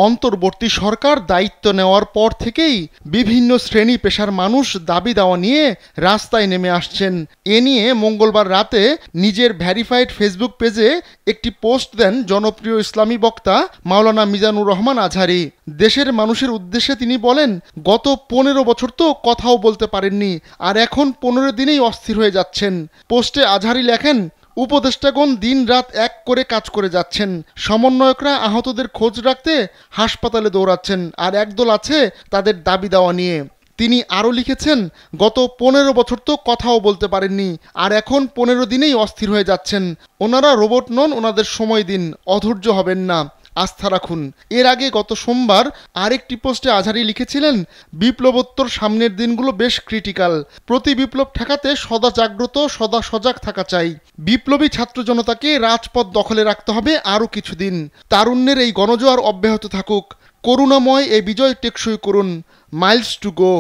অন্তর্বর্তী সরকার দায়িত্ব নেওয়ার পর থেকেই বিভিন্ন শ্রেণী পেশার মানুষ দাবি দাওয়া নিয়ে রাস্তায় নেমে আসছেন। এ নিয়ে মঙ্গলবার রাতে নিজের ভ্যারিফাইড ফেসবুক পেজে একটি পোস্ট দেন জনপ্রিয় ইসলামী বক্তা মাওলানা মিজানুর রহমান আজহারী। দেশের মানুষের উদ্দেশ্যে তিনি বলেন, গত 15 বছর তো কথাও বলতে পারেননি, আর এখন 15 দিনেই অস্থির হয়ে যাচ্ছেন। পোস্টে আজহারী লেখেন, উপদেষ্টাগণ দিন রাত এক করে কাজ করে যাচ্ছেন, সমন্বয়করা আহতদের খোঁজ রাখতে হাসপাতালে দৌড়াচ্ছেন, আর একদল আছে তাদের দাবি দেওয়া নিয়ে। তিনি আরও লিখেছেন, গত 15 বছর তো কথাও বলতে পারেননি, আর এখন 15 দিনেই অস্থির হয়ে যাচ্ছেন। ওনারা রোবট নন, ওনাদের সময় দিন, অধৈর্য হবেন না, আস্থা রাখুন। এর আগে গত সোমবার আরেকটি পোস্টে আজহারী লিখেছিলেন, বিপ্লবোত্তর সামনের দিনগুলো বেশ ক্রিটিক্যাল, প্রতি বিপ্লব ঠেকাতে সদা জাগ্রত, সদা সজাগ থাকা চাই। বিপ্লবী ছাত্র জনতাকে রাজপথ দখলে রাখতে হবে আরও কিছুদিন। তারুণ্যের এই গণজোয়ার অব্যাহত থাকুক, করুণাময় এই বিজয় টেকসই করুন। Miles to go.